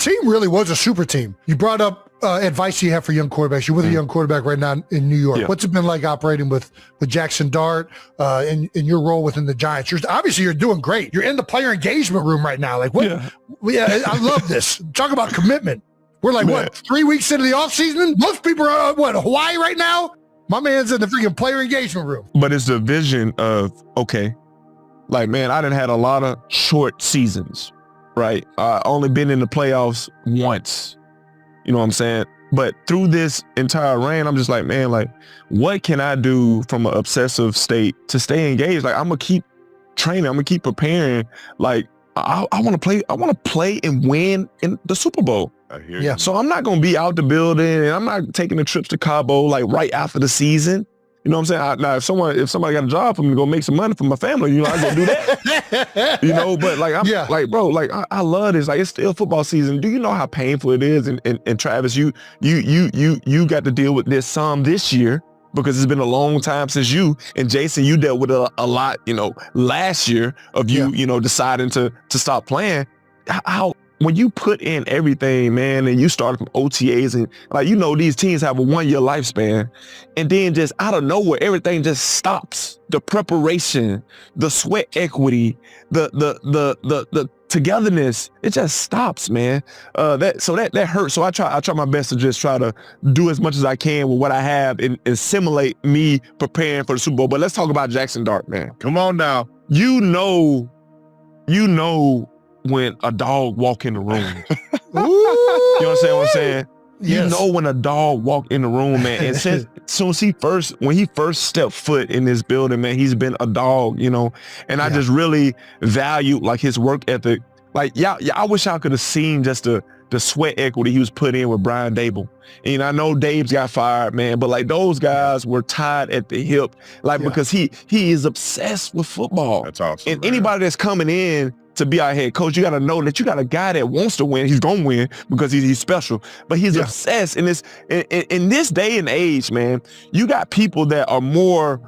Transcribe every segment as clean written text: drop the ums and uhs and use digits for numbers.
team really was a super team. You brought up advice you have for young quarterbacks. You're with a young quarterback right now in New York. What's it been like operating with Jackson Dart in your role within the Giants? You're doing great. You're in the player engagement room right now. Like, what? Yeah, I love this. Talk about commitment. We're like, 3 weeks into the offseason? Most people are, Hawaii right now? My man's in the freaking player engagement room. But it's the vision of, okay, like, man, I done had a lot of short seasons, right? I only been in the playoffs once. You know what I'm saying? But through this entire reign, I'm just like, man, like, what can I do from an obsessive state to stay engaged? Like, I'm going to keep training. I'm going to keep preparing. Like, I want to play. I want to play and win in the Super Bowl. I hear you. So I'm not going to be out the building, and I'm not taking the trips to Cabo like right after the season. You know what I'm saying? Now, if somebody got a job for me to go make some money for my family, you know, I go do that. You know, but like, I'm like, bro, like I love this. Like, it's still football season. Do you know how painful it is? And Travis, you got to deal with this some this year because it's been a long time since you and Jason, you dealt with a lot, you know, last year of you know, deciding to stop playing. How when you put in everything, man, and you started from OTAs and like, you know, these teams have a 1-year lifespan, and then just out of nowhere, everything just stops. The preparation, the sweat equity, the togetherness, it just stops, man. That hurts. So I try my best to just try to do as much as I can with what I have and simulate me preparing for the Super Bowl. But let's talk about Jackson Dart, man. Come on now. You know when a dog walk in the room. You understand what I'm saying? Yes. You know when a dog walk in the room, man. And since when he first stepped foot in this building, man, he's been a dog, you know. And I just really value like his work ethic. Like, I wish I could have seen just the sweat equity he was put in with Brian Dable. And I know Dave's got fired, man, but like those guys were tied at the hip, like because he is obsessed with football. That's awesome. And anybody that's coming in to be our head coach, you got to know that you got a guy that wants to win. He's gonna win because he's special, but he's obsessed. In this day and age, man, you got people that are more.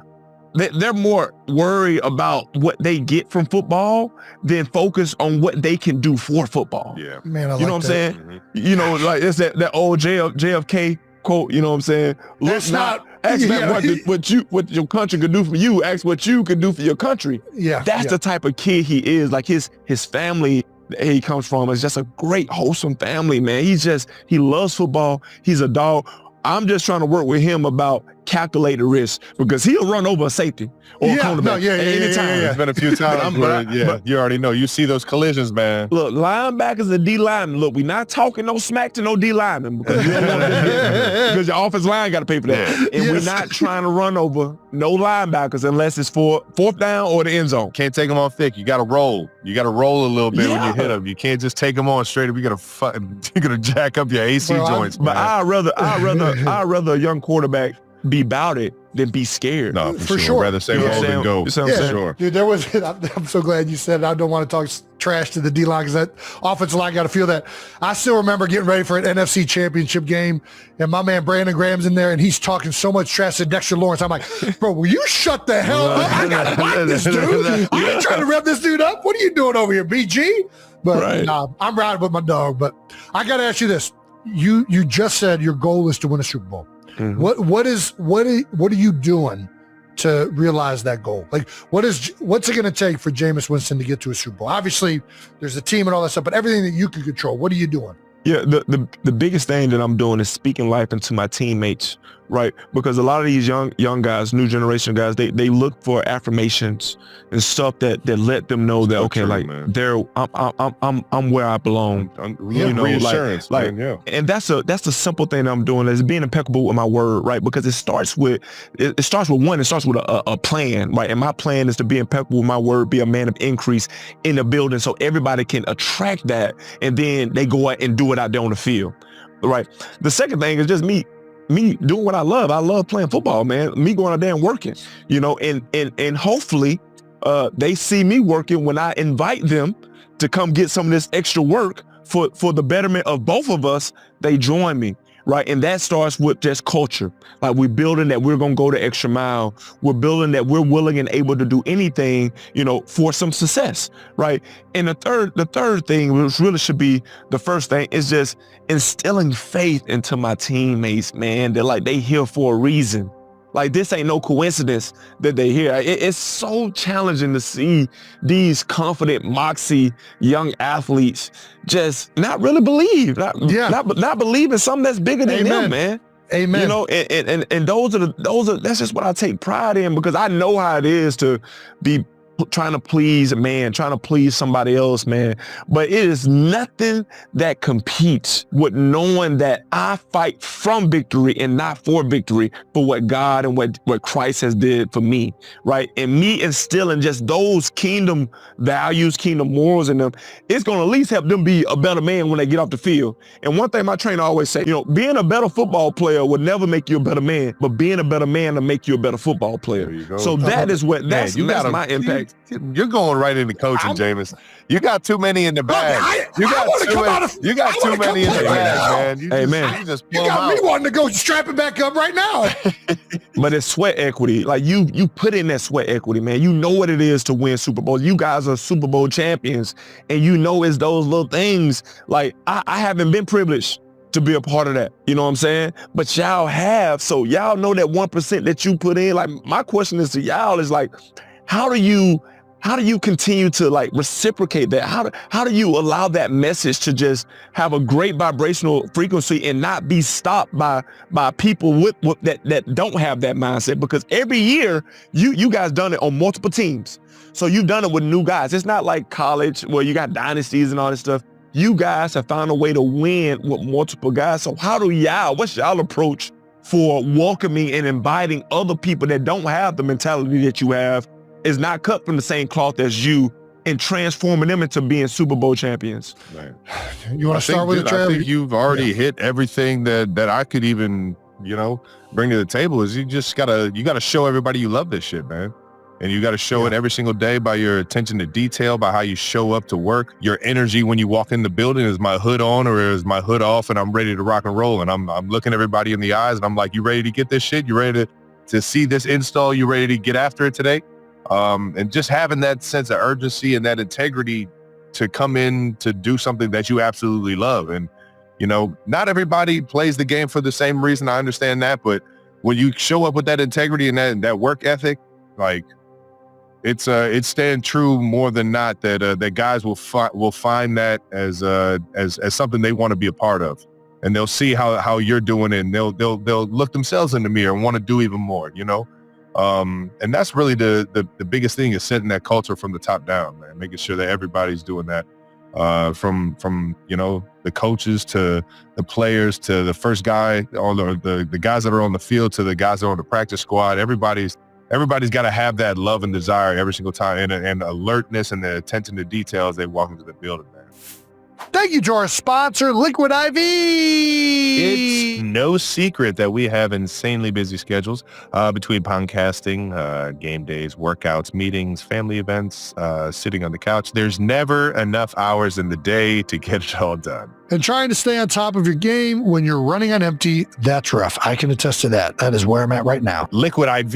They're more worried about what they get from football than focus on what they can do for football. Yeah, man, you know what I'm saying? Mm-hmm. You know, like it's that old JFK quote. You know what I'm saying? That's not. Ask not what your country could do for you. Ask what you can do for your country. Yeah, that's the type of kid he is. Like his family that he comes from is just a great, wholesome family, man. He loves football. He's a dog. I'm just trying to work with him about calculated risk because he'll run over a safety or a cornerback anytime. It's been a few times, but you already know. You see those collisions, man. Look, linebackers and D linemen. Look, we're not talking no smack to no D linemen because you don't want to because your offensive line got to pay for that. And we're not trying to run over no linebackers unless it's for fourth down or the end zone. Can't take them on thick. You got to roll. You got to roll a little bit when you hit them. You can't just take them on straight up. You're gonna jack up your AC joints. But I'd rather a young quarterback be about it than be scared. No, for sure. Rather say roll than go. For sure. Dude, I'm so glad you said it. I don't want to talk trash to the D-line because that offensive line got to feel that. I still remember getting ready for an NFC championship game, and my man Brandon Graham's in there, and he's talking so much trash to Dexter Lawrence. I'm like, bro, will you shut the hell up? I got to fight this dude. I ain't trying to rev this dude up. What are you doing over here, BG? But nah, I'm riding with my dog. But I got to ask you this. You just said your goal is to win a Super Bowl. Mm-hmm. What are you doing to realize that goal? Like, what's it going to take for Jameis Winston to get to a Super Bowl? Obviously, there's a team and all that stuff, but everything that you can control, what are you doing? Yeah, the biggest thing that I'm doing is speaking life into my teammates, right? Because a lot of these young guys, new generation guys, they look for affirmations and stuff that let them know that I'm where I belong. You know, reassurance, and that's the simple thing that I'm doing is being impeccable with my word, right? Because it starts with a plan, right? And my plan is to be impeccable with my word, be a man of increase in the building, so everybody can attract that, and then they go out and do it out there on the field, right? The second thing is just me doing what I love. I love playing football, man. Me going out there and working, you know, and hopefully they see me working when I invite them to come get some of this extra work for the betterment of both of us. They join me. right? And that starts with just culture. Like we're building that we're going to go the extra mile. We're building that we're willing and able to do anything, for some success, right? And the third thing, which really should be the first thing, is just instilling faith into my teammates, man. They're like, they here for a reason. Like this ain't no coincidence that they're here. It's so challenging to see these confident, moxie young athletes just not really believe, not believe in something that's bigger than them, man. Amen. And that's just what I take pride in, because I know how it is to be trying to please a man, trying to please somebody else, man. But it is nothing that competes with knowing that I fight from victory and not for victory, for what God and what Christ has did for me, right? And me instilling just those kingdom values, kingdom morals in them, it's going to at least help them be a better man when they get off the field. And one thing my trainer always say, being a better football player would never make you a better man, but being a better man will make you a better football player. So that is what, that's my impact. You're going right into coaching, Jameis. You got too many in the bag. You got too many in the bag, man. You got me wanting to go strap it back up right now. But it's sweat equity. Like you put in that sweat equity, man. You know what it is to win Super Bowl. You guys are Super Bowl champions, and it's those little things. Like I haven't been privileged to be a part of that. You know what I'm saying? But y'all have. So y'all know that 1% that you put in. Like my question is to y'all is like, how do you continue to like reciprocate that? How do you allow that message to just have a great vibrational frequency and not be stopped by people with that don't have that mindset? Because every year you guys done it on multiple teams. So you've done it with new guys. It's not like college where you got dynasties and all this stuff. You guys have found a way to win with multiple guys. So what's y'all approach for welcoming and inviting other people that don't have the mentality that you have, is not cut from the same cloth as you, and transforming them into being Super Bowl champions? Right. You want to start with it, Trav? I think you've already hit everything that I could even, bring to the table. Is you gotta show everybody you love this shit, man. And you got to show it every single day by your attention to detail, by how you show up to work, your energy when you walk in the building. Is my hood on or is my hood off, and I'm ready to rock and roll? And I'm looking everybody in the eyes and I'm like, you ready to get this shit? You ready to see this install? You ready to get after it today? And just having that sense of urgency and that integrity to come in to do something that you absolutely love. And, not everybody plays the game for the same reason. I understand that. But when you show up with that integrity and that work ethic, like it's staying true more than not that guys will find that as something they want to be a part of. And they'll see how you're doing it, and they'll look themselves in the mirror and want to do even more, And that's really the biggest thing, is setting that culture from the top down, man, making sure that everybody's doing that, from the coaches to the players to the first guy, or the guys that are on the field to the guys that are on the practice squad. Everybody's got to have that love and desire every single time, and alertness and the attention to details they walk into the building, man. Thank you to our sponsor, Liquid IV. It's no secret that we have insanely busy schedules between podcasting, game days, workouts, meetings, family events, sitting on the couch. There's never enough hours in the day to get it all done. And trying to stay on top of your game when you're running on empty, that's rough. I can attest to that. That is where I'm at right now. Liquid IV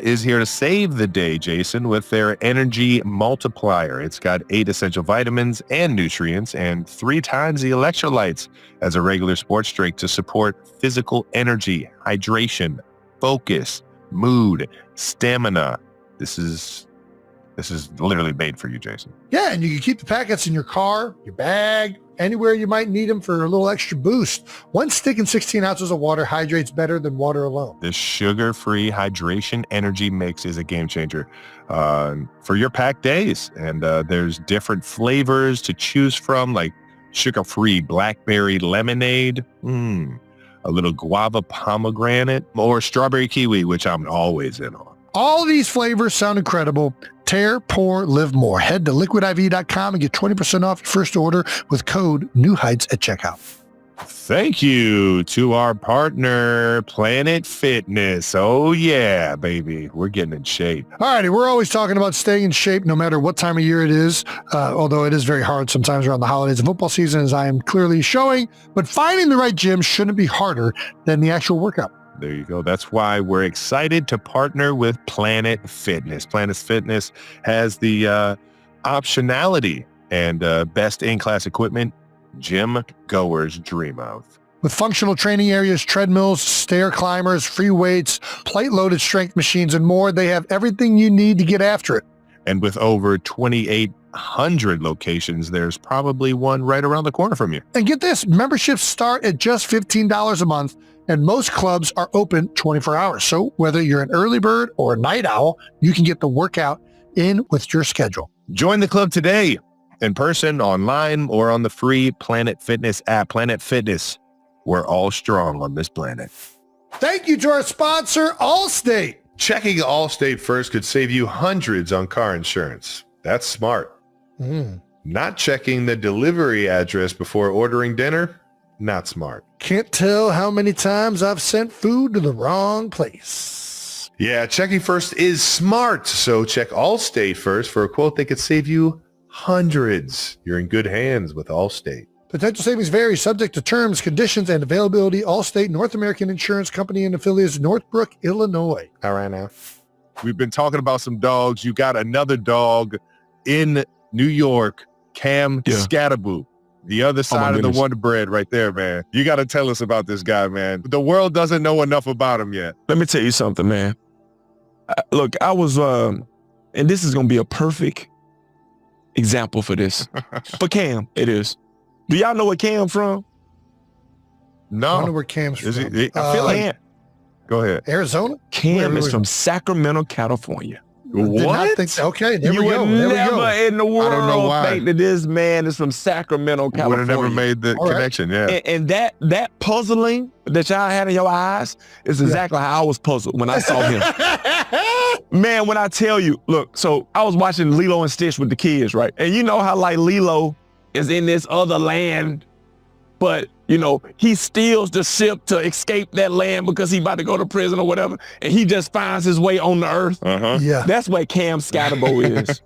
is here to save the day, Jason, with their energy multiplier. It's got 8 essential vitamins and nutrients and 3 times the electrolytes as a regular sports drink to support physical energy, hydration, focus, mood, stamina. This is literally made for you, Jason. Yeah, and you can keep the packets in your car, your bag, anywhere you might need them for a little extra boost. 1 stick and 16 ounces of water hydrates better than water alone. The sugar-free hydration energy mix is a game changer for your packed days. And there's different flavors to choose from, like sugar-free blackberry lemonade, a little guava pomegranate, or strawberry kiwi, which I'm always in on. All these flavors sound incredible. Tear, pour, live more. Head to liquidiv.com and get 20% off your first order with code NEWHEIGHTS at checkout. Thank you to our partner, Planet Fitness. Oh, yeah, baby. We're getting in shape. All righty. We're always talking about staying in shape no matter what time of year it is, although it is very hard sometimes around the holidays and football season, as I am clearly showing. But finding the right gym shouldn't be harder than the actual workout. There you go. That's why we're excited to partner with Planet Fitness. Planet Fitness has the optionality and best in-class equipment gym goers dream of. With functional training areas, treadmills, stair climbers, free weights, plate-loaded strength machines, and more, they have everything you need to get after it. And with over 2,800 locations, there's probably one right around the corner from you. And get this, memberships start at just $15 a month, and most clubs are open 24 hours. So whether you're an early bird or a night owl, you can get the workout in with your schedule. Join the club today, in person, online, or on the free Planet Fitness app. Planet Fitness, we're all strong on this planet. Thank you to our sponsor, Allstate. Checking Allstate first could save you hundreds on car insurance. That's smart. Not checking the delivery address before ordering dinner, not smart. Can't tell how many times I've sent food to the wrong place. Yeah, checking first is smart. So check Allstate first for a quote that could save you hundreds. You're in good hands with Allstate. Potential savings vary, subject to terms, conditions, and availability. Allstate, North American Insurance Company and affiliates, Northbrook, Illinois. All right now. We've been talking about some dogs. You got another dog in New York, Cam Scatterboo. The other side of the Wonder Bread right there, man. You got to tell us about this guy, man. The world doesn't know enough about him yet. Let me tell you something, man. Look, I was, and this is going to be a perfect example for this. For Cam, it is. Do y'all know where Cam from? No. I wonder where Cam's from. I feel like... Go ahead. Arizona? Cam is from Sacramento, California. Did not think so. Okay, there we go. You would never in the world I don't know why. think that this man is from Sacramento, California. Would have never made the connection, yeah. And that puzzling that y'all had in your eyes is exactly how I was puzzled when I saw him. Man, when I tell you, look, so I was watching Lilo and Stitch with the kids, right? And you know how like Lilo is in this other land, but you know, he steals the ship to escape that land because he about to go to prison or whatever, and he just finds his way on the earth. Yeah. That's where Cam Scatterbo is.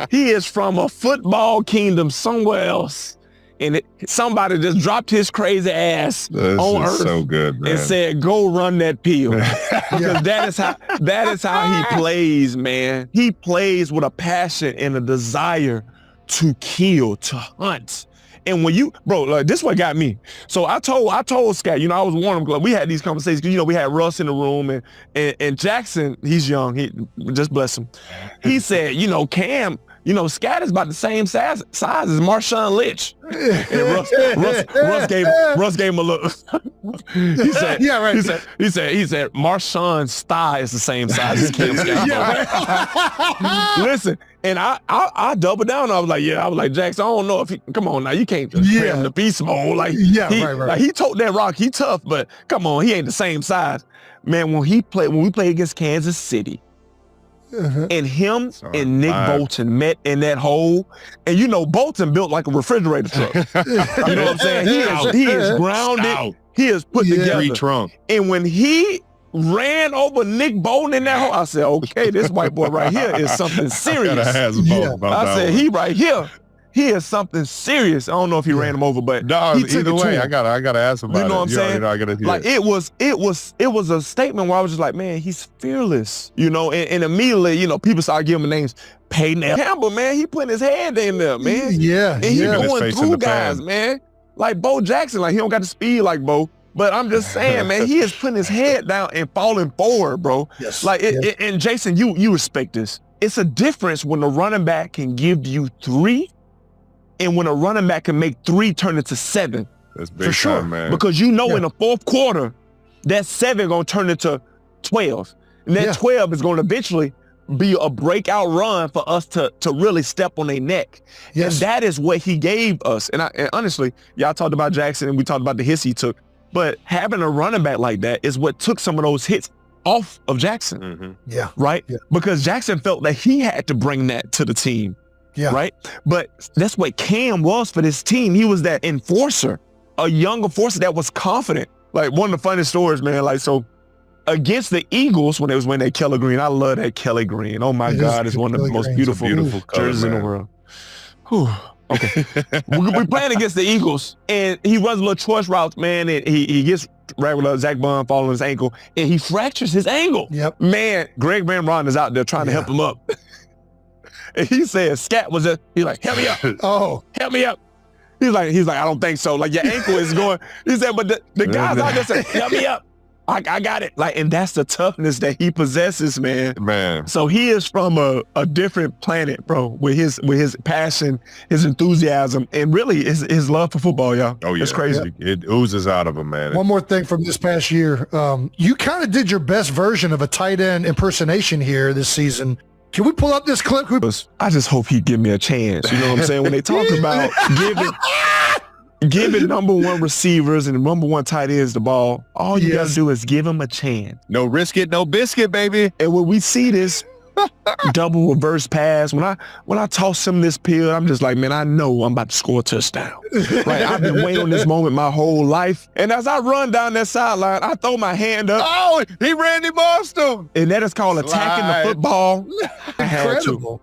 He is from a football kingdom somewhere else. And somebody just dropped his crazy ass on earth so good, man. and said, go run that pill. Because that is how he plays, man. He plays with a passion and a desire to kill, to hunt. And when you, bro, like, this what got me. So I told Scat, you know, I was warning him, we had these conversations, you know, we had Russ in the room and Jackson, he's young, he just bless him. He said, you know, Cam, you know, Scat is about the same size as Marshawn Lynch. And Russ gave him a look. He said, yeah, right. He said, Marshawn's thigh is the same size as Cam Scatterbo. Yeah. Listen, and I doubled down. I was like, Jackson, I don't know if he, come on now, you can't just cram him to beast mode. Like, right. Like, he told that rock, he tough, but come on, he ain't the same size. Man, when we played against Kansas City, and him and Nick Bolton met in that hole. And you know, Bolton built like a refrigerator truck. You know what I'm saying? He is grounded. He is put together. Trunk. And when he ran over Nick Bolton in that hole, I said, okay, this white boy right here is something serious. I said, he right here. He is something serious. I don't know if he ran him over, but no, he took either way, I gotta ask him about it. You know what I'm saying? You know, I gotta hear like it was a statement where I was just like, man, he's fearless. You know, and immediately, you know, people started giving him names. Peyton Campbell, man, he putting his hand in there, man. Yeah, and he going through guys, man. Like Bo Jackson, like he don't got the speed like Bo. But I'm just saying, man, he is putting his head down and falling forward, bro. Yes. Like, and Jason, you respect this. It's a difference when the running back can give you 3 and when a running back can make 3 turn into 7. That's big for sure, man. Because you know in the fourth quarter, that 7 gonna turn into 12. And that 12 is gonna eventually be a breakout run for us to really step on their neck. Yes. And that is what he gave us. And honestly, y'all talked about Jackson and we talked about the hits he took. But having a running back like that is what took some of those hits off of Jackson. Mm-hmm. Yeah. Right? Yeah. Because Jackson felt that he had to bring that to the team. Yeah. Right? But that's what Cam was for this team. He was that enforcer. a younger force that was confident. Like one of the funniest stories, man. Like so, against the Eagles when they Kelly green. I love that Kelly green. Oh my God, it's one of the most beautiful jerseys in the world. Whew. Okay, we playing against the Eagles, and he runs a little choice route, man, and he gets regular Zach Bond falling his ankle, and he fractures his ankle. Yep. Man, Greg Van Ron is out there trying to help him up. And he said, Scat was he's like, help me up. Oh. Help me up. He's like, I don't think so. Like your ankle is going. He said, but the guys out there said, help me up. I got it. Like, and that's the toughness that he possesses, man. Man. So he is from a different planet, bro, with his passion, his enthusiasm, and really his love for football, y'all. Oh, yeah. It's crazy. It oozes out of him, man. One more thing from this past year. You kind of did your best version of a tight end impersonation here this season. Can we pull up this clip? I just hope he give me a chance. You know what I'm saying? When they talk about giving number one receivers and number one tight ends the ball, all you got to do is give them a chance. No risk it, no biscuit, baby. And when we see this double reverse pass, when I toss him this pill, I'm just like, man, I know I'm about to score a touchdown. Right? I've been waiting on this moment my whole life. And as I run down that sideline, I throw my hand up. Oh, he Randy Mossed him. And that is called attacking the football. Incredible.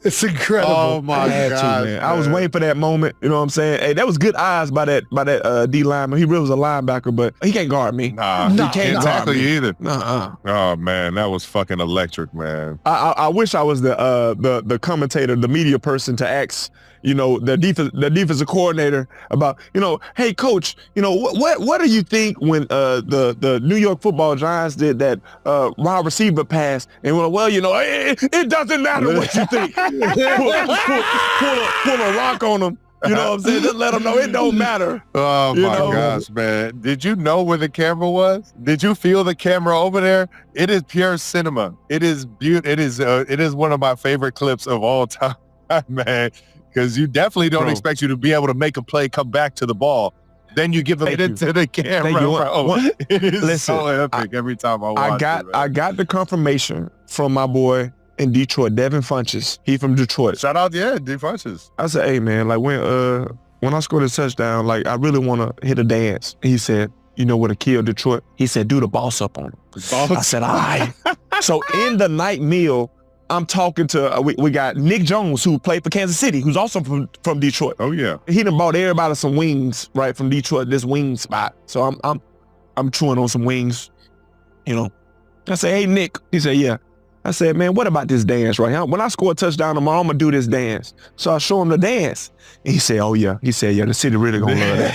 It's incredible. Oh my God, man. I was waiting for that moment. You know what I'm saying? Hey, that was good eyes by that D lineman. He really was a linebacker, but he can't guard me. Nah, he can't tackle you either. Oh man, that was fucking electric, man. I wish I was the commentator, the media person to ask, you know, the defensive coordinator about, you know, hey coach, you know, what do you think when the New York Football Giants did that wide receiver pass, and well, you know, it doesn't matter what you think. Pull a rock on them. You know what I'm saying? Just let them know it don't matter. Oh my gosh, man. Did you know where the camera was? Did you feel the camera over there? It is pure cinema. It is beautiful. It is one of my favorite clips of all time, man. Because you definitely don't expect you to be able to make a play, come back to the ball. Then you give them it into the camera, bro. It is so epic every time I watch it. I got the confirmation from my boy in Detroit, Devin Funches. He from Detroit. Shout out, Devin Funches. I said, hey man, like when I scored a touchdown, like I really want to hit a dance. He said, you know what to kill Detroit? He said, do the boss up on him. I said, all right. So in the night meal, I'm talking to, we got Nick Jones, who played for Kansas City, who's also from Detroit. Oh yeah. He done bought everybody some wings, right, from Detroit, this wing spot. So I'm chewing on some wings, you know. I said, hey Nick. He said, yeah. I said, man, what about this dance right here? When I score a touchdown tomorrow, I'm gonna do this dance. So I show him the dance. And he said, oh yeah. He said, yeah, the city really gonna love that.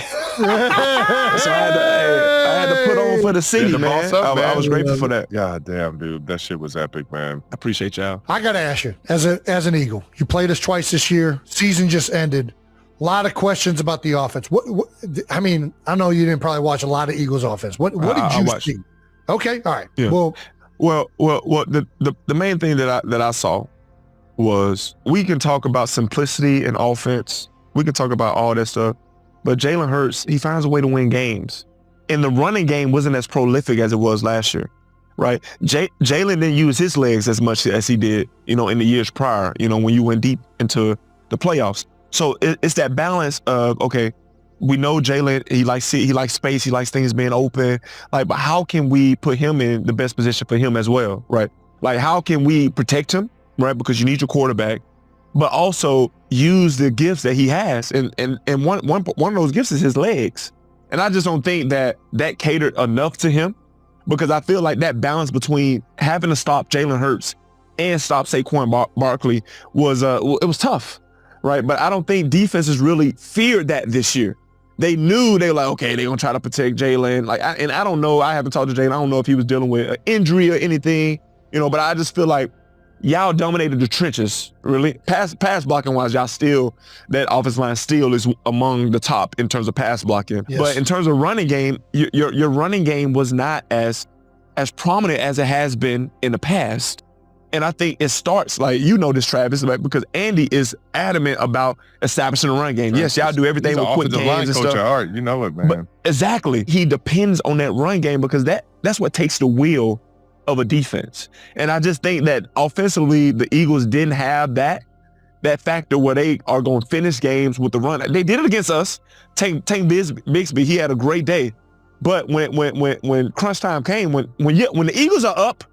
So I had to put on for the city, man. I was grateful for that. God damn, dude. That shit was epic, man. I appreciate y'all. I gotta ask you, as an Eagle, you played us twice this year. Season just ended. A lot of questions about the offense. What I mean, I know you didn't probably watch a lot of Eagles offense. What did you see? Okay, all right. Yeah. Well, the main thing that I saw was, we can talk about simplicity and offense. We can talk about all that stuff, but Jalen Hurts, he finds a way to win games. And the running game wasn't as prolific as it was last year, right? Jalen didn't use his legs as much as he did, you know, in the years prior, you know, when you went deep into the playoffs. So it's that balance of, okay, we know Jalen, he likes space, he likes things being open. Like, but how can we put him in the best position for him as well, right? Like, how can we protect him, right? Because you need your quarterback, but also use the gifts that he has. And one of those gifts is his legs. And I just don't think that catered enough to him, because I feel like that balance between having to stop Jalen Hurts and stop Saquon Barkley was it was tough, right? But I don't think defenses really feared that this year. They knew, they were like, okay, they're gonna try to protect Jalen. Like, I don't know. I haven't talked to Jalen. I don't know if he was dealing with an injury or anything, you know. But I just feel like y'all dominated the trenches, really. Pass blocking wise, y'all still, that offensive line still is among the top in terms of pass blocking. Yes. But in terms of running game, your running game was not as prominent as it has been in the past. And I think it starts, like, you know this, Travis, like, because Andy is adamant about establishing a run game. Yes, y'all do everything with quick hands and stuff. Art, you know it, man. But exactly, he depends on that run game, because that's what takes the wheel of a defense. And I just think that offensively, the Eagles didn't have that. that factor where they are going to finish games with the run. They did it against us. Tank Bigsby, he had a great day. But when crunch time came, when the Eagles are up,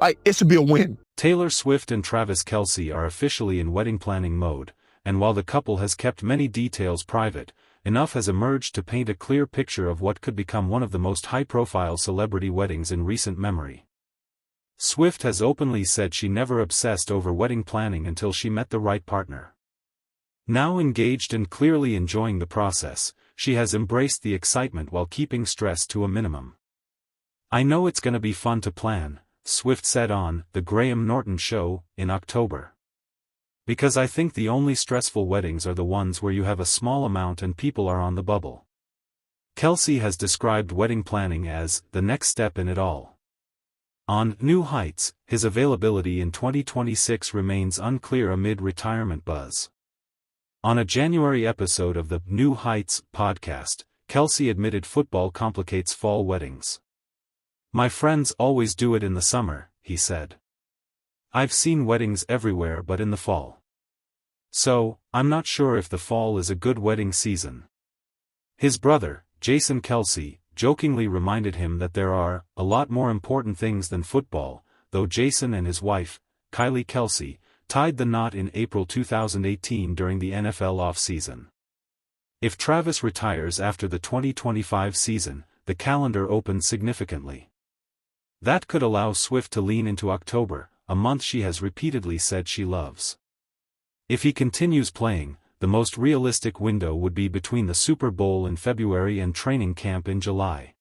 like, it should be a win. Taylor Swift and Travis Kelce are officially in wedding planning mode, and while the couple has kept many details private, enough has emerged to paint a clear picture of what could become one of the most high-profile celebrity weddings in recent memory. Swift has openly said she never obsessed over wedding planning until she met the right partner. Now engaged and clearly enjoying the process, she has embraced the excitement while keeping stress to a minimum. "I know it's gonna be fun to plan," Swift said on The Graham Norton Show in October. "Because I think the only stressful weddings are the ones where you have a small amount and people are on the bubble." Kelce has described wedding planning as the next step in it all. On New Heights, his availability in 2026 remains unclear amid retirement buzz. On a January episode of the New Heights podcast, Kelce admitted football complicates fall weddings. "My friends always do it in the summer," he said. "I've seen weddings everywhere but in the fall. So, I'm not sure if the fall is a good wedding season." His brother, Jason Kelce, jokingly reminded him that there are a lot more important things than football, though Jason and his wife, Kylie Kelce, tied the knot in April 2018 during the NFL offseason. If Travis retires after the 2025 season, the calendar opens significantly. That could allow Swift to lean into October, a month she has repeatedly said she loves. If he continues playing, the most realistic window would be between the Super Bowl in February and training camp in July.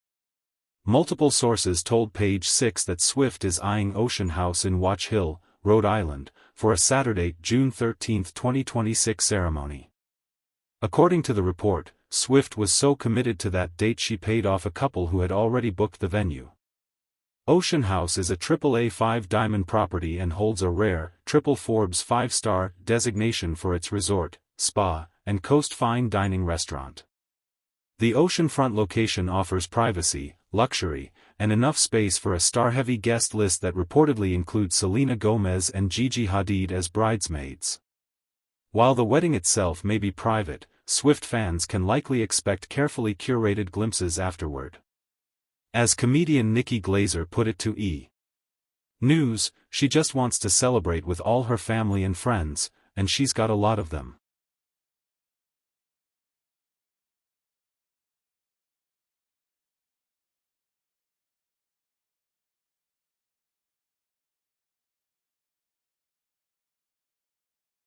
Multiple sources told Page Six that Swift is eyeing Ocean House in Watch Hill, Rhode Island, for a Saturday, June 13, 2026 ceremony. According to the report, Swift was so committed to that date she paid off a couple who had already booked the venue. Ocean House is a AAA 5-diamond property and holds a rare, triple Forbes 5-star designation for its resort, spa, and coast fine dining restaurant. The oceanfront location offers privacy, luxury, and enough space for a star-heavy guest list that reportedly includes Selena Gomez and Gigi Hadid as bridesmaids. While the wedding itself may be private, Swift fans can likely expect carefully curated glimpses afterward. As comedian Nikki Glazer put it to E! News, she just wants to celebrate with all her family and friends, and she's got a lot of them.